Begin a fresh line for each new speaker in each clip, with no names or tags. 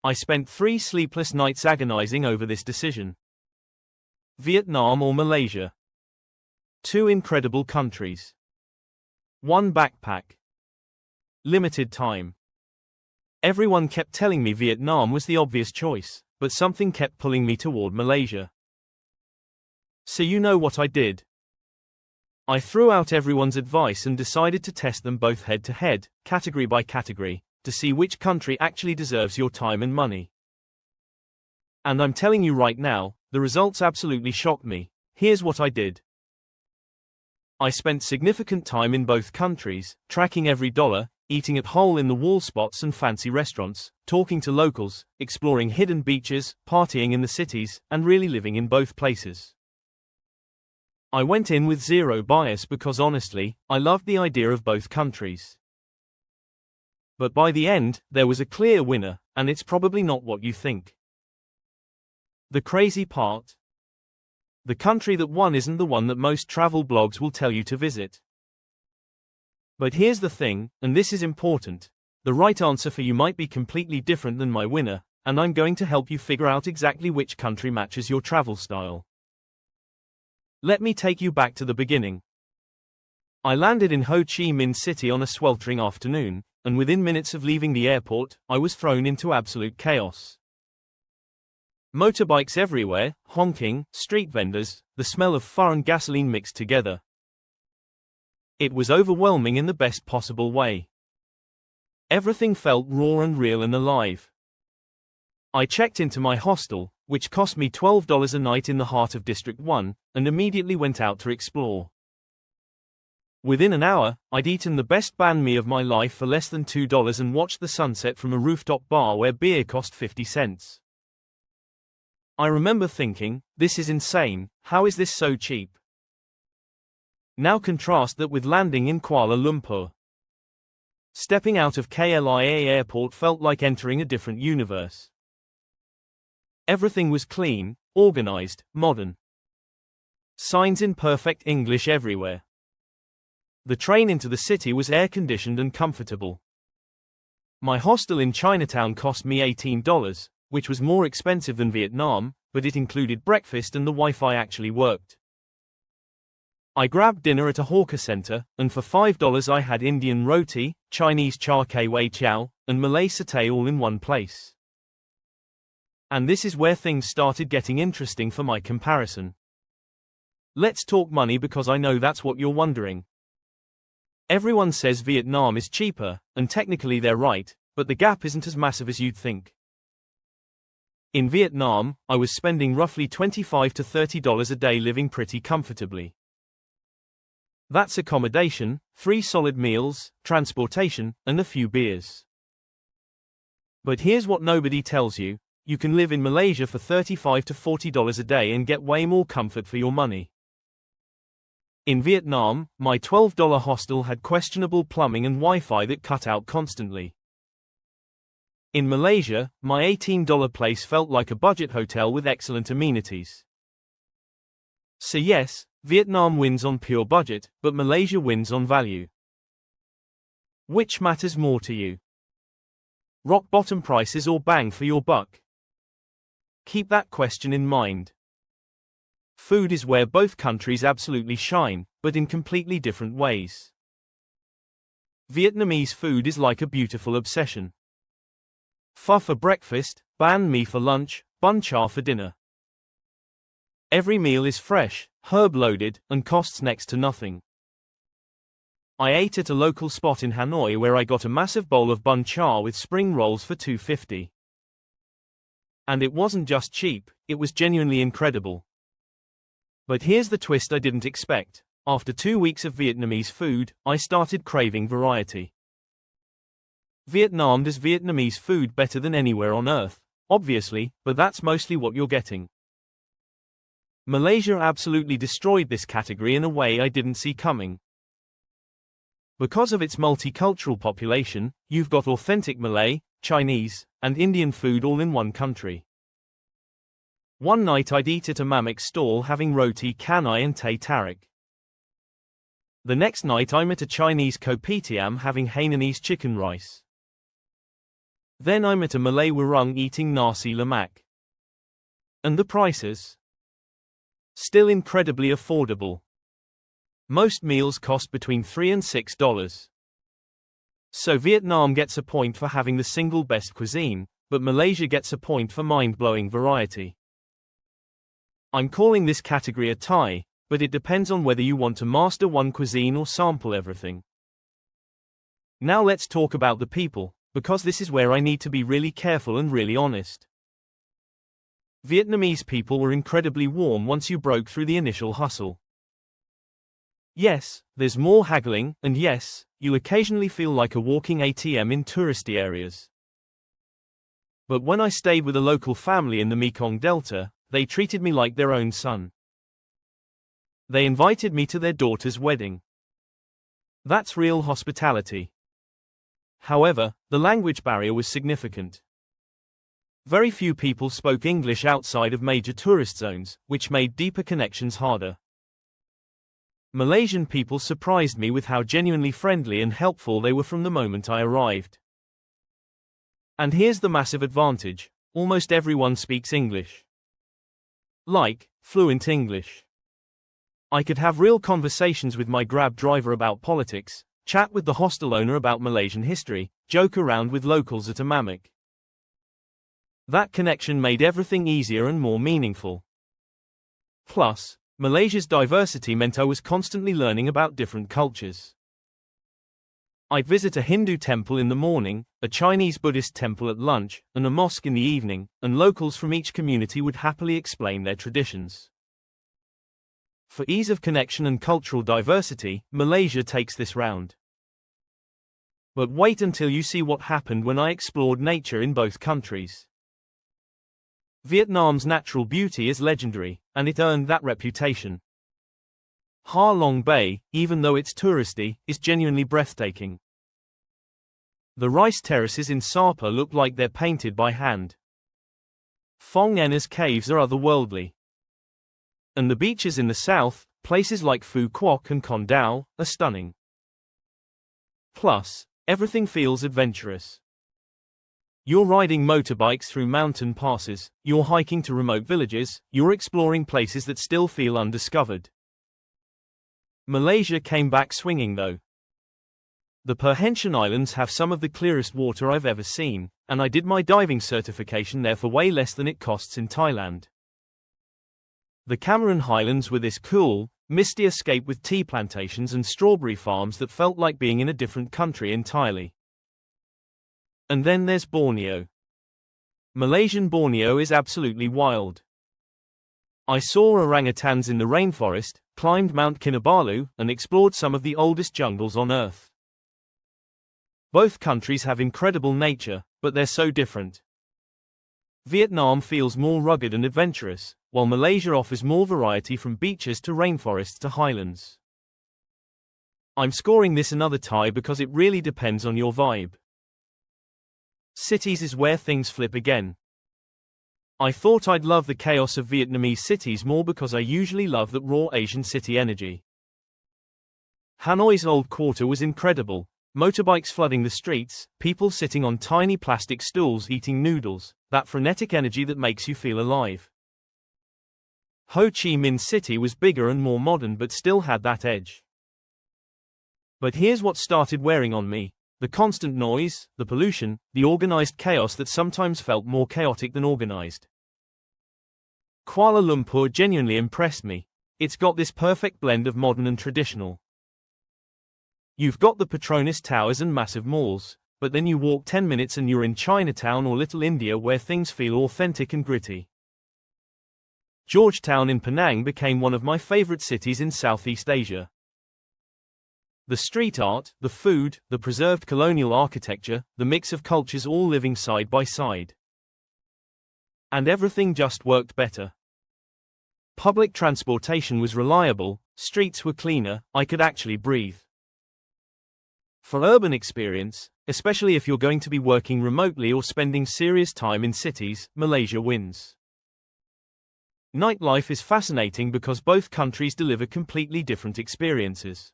I spent 3 sleepless nights agonizing over this decision. Vietnam or Malaysia? 2 incredible countries. 1 backpack. Limited time. Everyone kept telling me Vietnam was the obvious choice, but something kept pulling me toward Malaysia. So you know what I did? I threw out everyone's advice and decided to test them both head to head, category by category, to see which country actually deserves your time and money. And I'm telling you right now, the results absolutely shocked me. Here's what I did. I spent significant time in both countries, tracking every dollar, eating at hole-in-the-wall spots and fancy restaurants, talking to locals, exploring hidden beaches, partying in the cities, and really living in both places. I went in with zero bias because honestly, I loved the idea of both countries. But by the end, there was a clear winner, and it's probably not what you think. The crazy part? The country that won isn't the one that most travel blogs will tell you to visit. But here's the thing, and this is important. The right answer for you might be completely different than my winner, and I'm going to help you figure out exactly which country matches your travel style. Let me take you back to the beginning. I landed in Ho Chi Minh City on a sweltering afternoon, and within minutes of leaving the airport, I was thrown into absolute chaos. Motorbikes everywhere, honking, street vendors, the smell of pho and gasoline mixed together. It was overwhelming in the best possible way. Everything felt raw and real and alive. I checked into my hostel, which cost me $12 a night in the heart of District 1, and immediately went out to explore. Within an hour, I'd eaten the best banh mi of my life for less than $2 and watched the sunset from a rooftop bar where beer cost 50 cents. I remember thinking, this is insane, how is this so cheap? Now contrast that with landing in Kuala Lumpur. Stepping out of KLIA airport felt like entering a different universe. Everything was clean, organized, modern. Signs in perfect English everywhere. The train into the city was air-conditioned and comfortable. My hostel in Chinatown cost me $18, which was more expensive than Vietnam, but it included breakfast and the Wi-Fi actually worked. I grabbed dinner at a hawker center, and for $5 I had Indian roti, Chinese char kway wei chow, and Malay satay all in one place. And this is where things started getting interesting for my comparison. Let's talk money because I know that's what you're wondering. Everyone says Vietnam is cheaper, and technically they're right, but the gap isn't as massive as you'd think. In Vietnam, I was spending roughly $25 to $30 a day living pretty comfortably. That's accommodation, 3 solid meals, transportation, and a few beers. But here's what nobody tells you, you can live in Malaysia for $35 to $40 a day and get way more comfort for your money. In Vietnam, my $12 hostel had questionable plumbing and Wi-Fi that cut out constantly. In Malaysia, my $18 place felt like a budget hotel with excellent amenities. So yes, Vietnam wins on pure budget, but Malaysia wins on value. Which matters more to you? Rock bottom prices or bang for your buck? Keep that question in mind. Food is where both countries absolutely shine, but in completely different ways. Vietnamese food is like a beautiful obsession. Pho for breakfast, banh mi for lunch, bun cha for dinner. Every meal is fresh, herb-loaded, and costs next to nothing. I ate at a local spot in Hanoi where I got a massive bowl of bun cha with spring rolls for $2.50. And it wasn't just cheap, it was genuinely incredible. But here's the twist I didn't expect. After 2 weeks of Vietnamese food, I started craving variety. Vietnam does Vietnamese food better than anywhere on earth, obviously, but that's mostly what you're getting. Malaysia absolutely destroyed this category in a way I didn't see coming. Because of its multicultural population, you've got authentic Malay, Chinese, and Indian food all in one country. One night I'd eat at a mamak stall having roti canai and teh tarik. The next night I'm at a Chinese kopitiam having Hainanese chicken rice. Then I'm at a Malay warung eating nasi lemak. And the prices? Still incredibly affordable. Most meals cost between $3 and $6. So Vietnam gets a point for having the single best cuisine, but Malaysia gets a point for mind-blowing variety. I'm calling this category a tie, but it depends on whether you want to master one cuisine or sample everything. Now let's talk about the people, because this is where I need to be really careful and really honest. Vietnamese people were incredibly warm once you broke through the initial hustle. Yes, there's more haggling, and yes, you'll occasionally feel like a walking ATM in touristy areas. But when I stayed with a local family in the Mekong Delta, they treated me like their own son. They invited me to their daughter's wedding. That's real hospitality. However, the language barrier was significant. Very few people spoke English outside of major tourist zones, which made deeper connections harder. Malaysian people surprised me with how genuinely friendly and helpful they were from the moment I arrived. And here's the massive advantage: almost everyone speaks English. Like, fluent English. I could have real conversations with my Grab driver about politics, chat with the hostel owner about Malaysian history, joke around with locals at a mamak. That connection made everything easier and more meaningful. Plus, Malaysia's diversity meant I was constantly learning about different cultures. I'd visit a Hindu temple in the morning, a Chinese Buddhist temple at lunch, and a mosque in the evening, and locals from each community would happily explain their traditions. For ease of connection and cultural diversity, Malaysia takes this round. But wait until you see what happened when I explored nature in both countries. Vietnam's natural beauty is legendary, and it earned that reputation. Ha Long Bay, even though it's touristy, is genuinely breathtaking. The rice terraces in Sapa look like they're painted by hand. Phong Ena's caves are otherworldly. And the beaches in the south, places like Phu Quoc and Con Dao, are stunning. Plus, everything feels adventurous. You're riding motorbikes through mountain passes, you're hiking to remote villages, you're exploring places that still feel undiscovered. Malaysia came back swinging though. The Perhentian Islands have some of the clearest water I've ever seen, and I did my diving certification there for way less than it costs in Thailand. The Cameron Highlands were this cool, misty escape with tea plantations and strawberry farms that felt like being in a different country entirely. And then there's Borneo. Malaysian Borneo is absolutely wild. I saw orangutans in the rainforest, climbed Mount Kinabalu, and explored some of the oldest jungles on Earth. Both countries have incredible nature, but they're so different. Vietnam feels more rugged and adventurous, while Malaysia offers more variety from beaches to rainforests to highlands. I'm scoring this another tie because it really depends on your vibe. Cities is where things flip again. I thought I'd love the chaos of Vietnamese cities more because I usually love that raw Asian city energy. Hanoi's old quarter was incredible, motorbikes flooding the streets, people sitting on tiny plastic stools eating noodles, that frenetic energy that makes you feel alive. Ho Chi Minh City was bigger and more modern but still had that edge. But here's what started wearing on me. The constant noise, the pollution, the organized chaos that sometimes felt more chaotic than organized. Kuala Lumpur genuinely impressed me. It's got this perfect blend of modern and traditional. You've got the Petronas Towers and massive malls, but then you walk 10 minutes and you're in Chinatown or Little India where things feel authentic and gritty. Georgetown in Penang became one of my favorite cities in Southeast Asia. The street art, the food, the preserved colonial architecture, the mix of cultures all living side by side. And everything just worked better. Public transportation was reliable, streets were cleaner, I could actually breathe. For urban experience, especially if you're going to be working remotely or spending serious time in cities, Malaysia wins. Nightlife is fascinating because both countries deliver completely different experiences.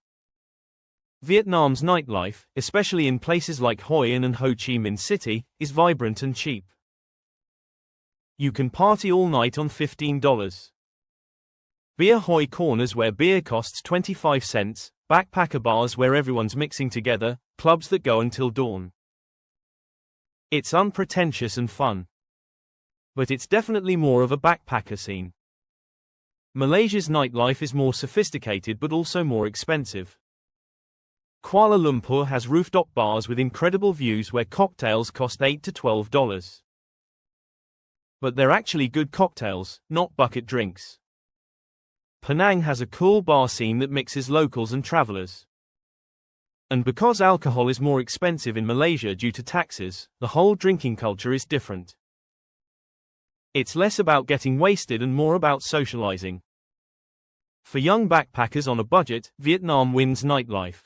Vietnam's nightlife, especially in places like Hoi An and Ho Chi Minh City, is vibrant and cheap. You can party all night on $15. Beer Hoi corners where beer costs 25 cents, backpacker bars where everyone's mixing together, clubs that go until dawn. It's unpretentious and fun. But it's definitely more of a backpacker scene. Malaysia's nightlife is more sophisticated but also more expensive. Kuala Lumpur has rooftop bars with incredible views where cocktails cost $8 to $12. But they're actually good cocktails, not bucket drinks. Penang has a cool bar scene that mixes locals and travelers. And because alcohol is more expensive in Malaysia due to taxes, the whole drinking culture is different. It's less about getting wasted and more about socializing. For young backpackers on a budget, Vietnam wins nightlife.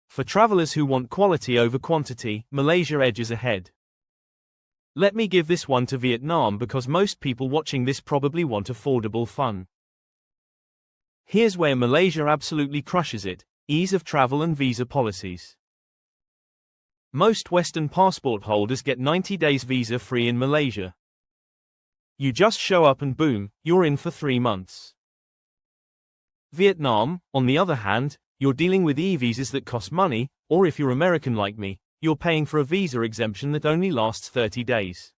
For travelers who want quality over quantity, Malaysia edges ahead. Let me give this one to Vietnam because most people watching this probably want affordable fun. Here's where Malaysia absolutely crushes it: ease of travel and visa policies. Most Western passport holders get 90 days visa free in Malaysia. You just show up and boom, you're in for 3 months. Vietnam, on the other hand, you're dealing with e-visas that cost money, or if you're American like me, you're paying for a visa exemption that only lasts 30 days.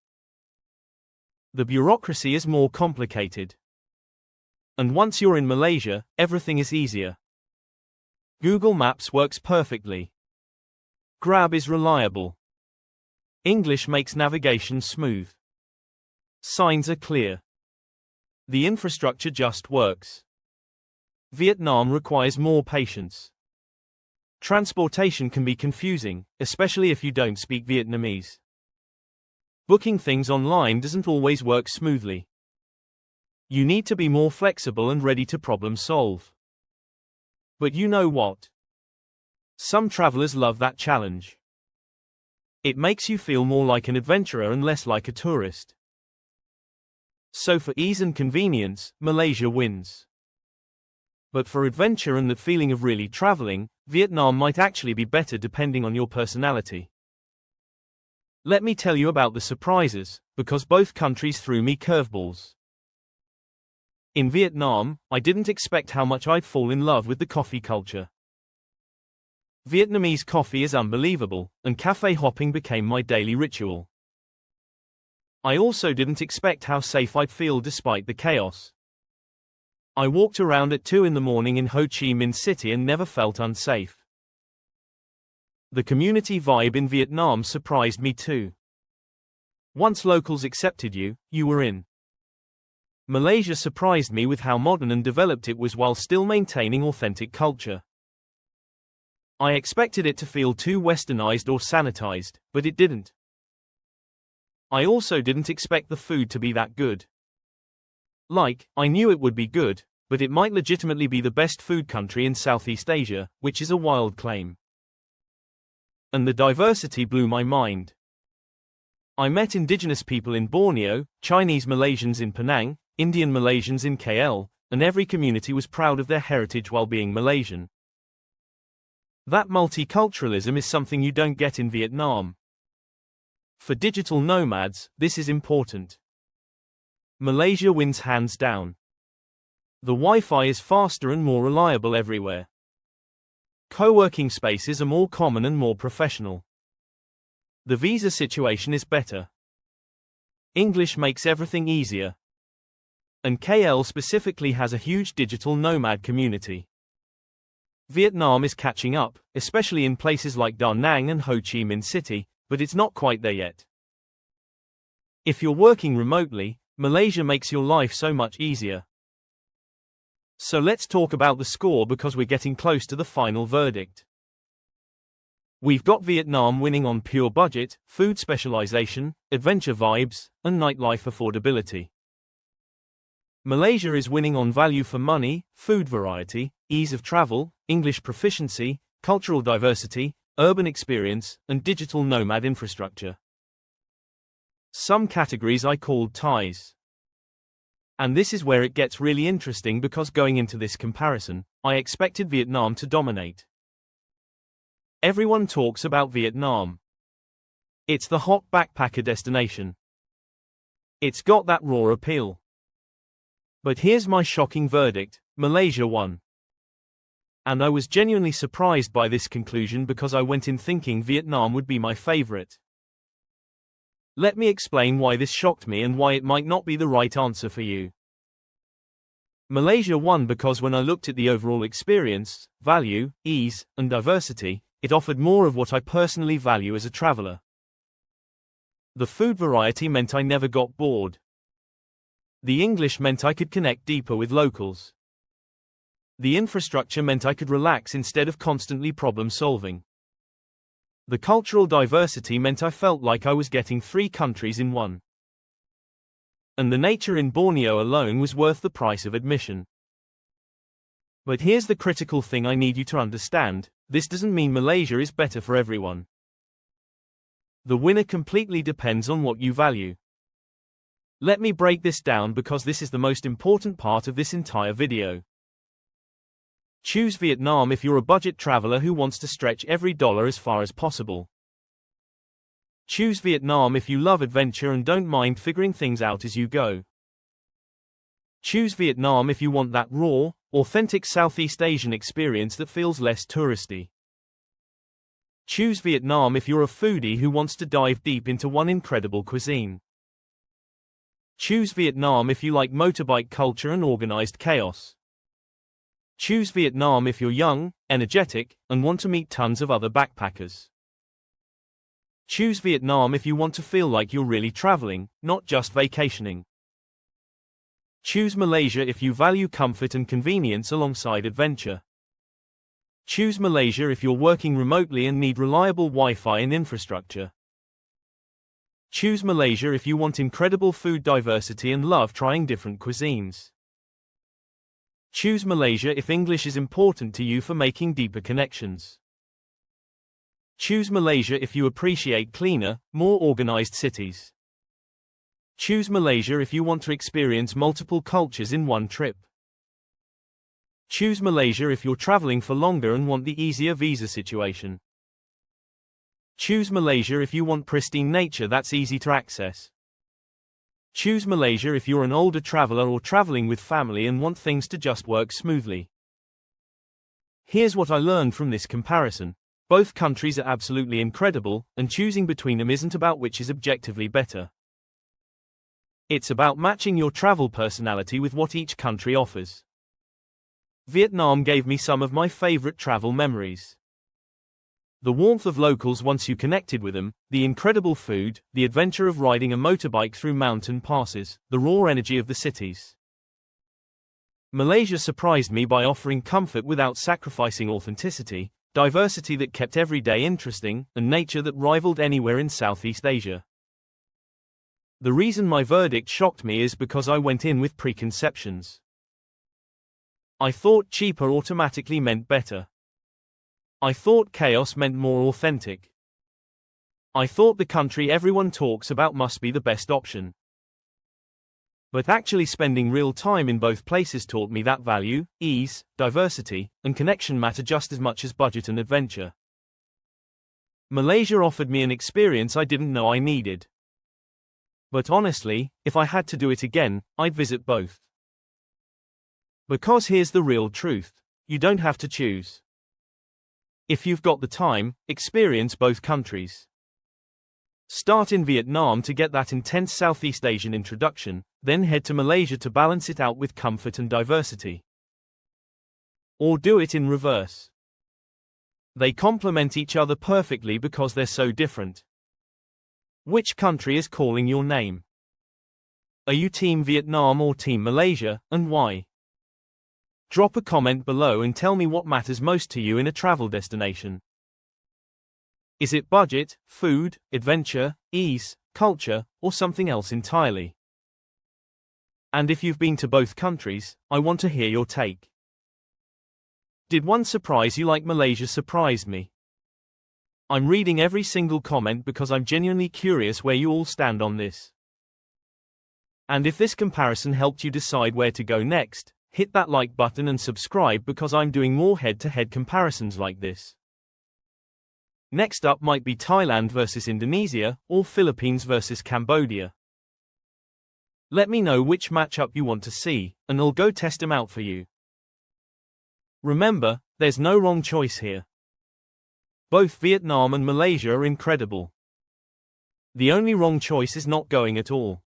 The bureaucracy is more complicated. And once you're in Malaysia, everything is easier. Google Maps works perfectly. Grab is reliable. English makes navigation smooth. Signs are clear. The infrastructure just works. Vietnam requires more patience. Transportation can be confusing, especially if you don't speak Vietnamese. Booking things online doesn't always work smoothly. You need to be more flexible and ready to problem solve. But you know what? Some travelers love that challenge. It makes you feel more like an adventurer and less like a tourist. So for ease and convenience, Malaysia wins. But for adventure and that feeling of really traveling, Vietnam might actually be better depending on your personality. Let me tell you about the surprises, because both countries threw me curveballs. In Vietnam, I didn't expect how much I'd fall in love with the coffee culture. Vietnamese coffee is unbelievable, and cafe hopping became my daily ritual. I also didn't expect how safe I'd feel despite the chaos. I walked around at 2 in the morning in Ho Chi Minh City and never felt unsafe. The community vibe in Vietnam surprised me too. Once locals accepted you, you were in. Malaysia surprised me with how modern and developed it was while still maintaining authentic culture. I expected it to feel too westernized or sanitized, but it didn't. I also didn't expect the food to be that good. I knew it would be good, but it might legitimately be the best food country in Southeast Asia, which is a wild claim. And the diversity blew my mind. I met indigenous people in Borneo, Chinese Malaysians in Penang, Indian Malaysians in KL, and every community was proud of their heritage while being Malaysian. That multiculturalism is something you don't get in Vietnam. For digital nomads, this is important. Malaysia wins hands down. The Wi-Fi is faster and more reliable everywhere. Co-working spaces are more common and more professional. The visa situation is better. English makes everything easier. And KL specifically has a huge digital nomad community. Vietnam is catching up, especially in places like Da Nang and Ho Chi Minh City, but it's not quite there yet. If you're working remotely, Malaysia makes your life so much easier. So let's talk about the score because we're getting close to the final verdict. We've got Vietnam winning on pure budget, food specialization, adventure vibes, and nightlife affordability. Malaysia is winning on value for money, food variety, ease of travel, English proficiency, cultural diversity, urban experience, and digital nomad infrastructure. Some categories I called ties. And this is where it gets really interesting because going into this comparison, I expected Vietnam to dominate. Everyone talks about Vietnam. It's the hot backpacker destination. It's got that raw appeal. But here's my shocking verdict: Malaysia won. And I was genuinely surprised by this conclusion because I went in thinking Vietnam would be my favorite. Let me explain why this shocked me and why it might not be the right answer for you. Malaysia won because when I looked at the overall experience, value, ease, and diversity, it offered more of what I personally value as a traveler. The food variety meant I never got bored. The English meant I could connect deeper with locals. The infrastructure meant I could relax instead of constantly problem solving. The cultural diversity meant I felt like I was getting 3 countries in one. And the nature in Borneo alone was worth the price of admission. But here's the critical thing I need you to understand: this doesn't mean Malaysia is better for everyone. The winner completely depends on what you value. Let me break this down because this is the most important part of this entire video. Choose Vietnam if you're a budget traveler who wants to stretch every dollar as far as possible. Choose Vietnam if you love adventure and don't mind figuring things out as you go. Choose Vietnam if you want that raw, authentic Southeast Asian experience that feels less touristy. Choose Vietnam if you're a foodie who wants to dive deep into one incredible cuisine. Choose Vietnam if you like motorbike culture and organized chaos. Choose Vietnam if you're young, energetic, and want to meet tons of other backpackers. Choose Vietnam if you want to feel like you're really traveling, not just vacationing. Choose Malaysia if you value comfort and convenience alongside adventure. Choose Malaysia if you're working remotely and need reliable Wi-Fi and infrastructure. Choose Malaysia if you want incredible food diversity and love trying different cuisines. Choose Malaysia if English is important to you for making deeper connections. Choose Malaysia if you appreciate cleaner, more organized cities. Choose Malaysia if you want to experience multiple cultures in one trip. Choose Malaysia if you're traveling for longer and want the easier visa situation. Choose Malaysia if you want pristine nature that's easy to access. Choose Malaysia if you're an older traveler or traveling with family and want things to just work smoothly. Here's what I learned from this comparison. Both countries are absolutely incredible, and choosing between them isn't about which is objectively better. It's about matching your travel personality with what each country offers. Vietnam gave me some of my favorite travel memories. The warmth of locals once you connected with them, the incredible food, the adventure of riding a motorbike through mountain passes, the raw energy of the cities. Malaysia surprised me by offering comfort without sacrificing authenticity, diversity that kept every day interesting, and nature that rivaled anywhere in Southeast Asia. The reason my verdict shocked me is because I went in with preconceptions. I thought cheaper automatically meant better. I thought chaos meant more authentic. I thought the country everyone talks about must be the best option. But actually spending real time in both places taught me that value, ease, diversity, and connection matter just as much as budget and adventure. Malaysia offered me an experience I didn't know I needed. But honestly, if I had to do it again, I'd visit both. Because here's the real truth: you don't have to choose. If you've got the time, experience both countries. Start in Vietnam to get that intense Southeast Asian introduction, then head to Malaysia to balance it out with comfort and diversity. Or do it in reverse. They complement each other perfectly because they're so different. Which country is calling your name? Are you Team Vietnam or Team Malaysia, and why? Drop a comment below and tell me what matters most to you in a travel destination. Is it budget, food, adventure, ease, culture, or something else entirely? And if you've been to both countries, I want to hear your take. Did one surprise you like Malaysia surprised me? I'm reading every single comment because I'm genuinely curious where you all stand on this. And if this comparison helped you decide where to go next, hit that like button and subscribe because I'm doing more head-to-head comparisons like this. Next up might be Thailand versus Indonesia, or Philippines versus Cambodia. Let me know which matchup you want to see, and I'll go test them out for you. Remember, there's no wrong choice here. Both Vietnam and Malaysia are incredible. The only wrong choice is not going at all.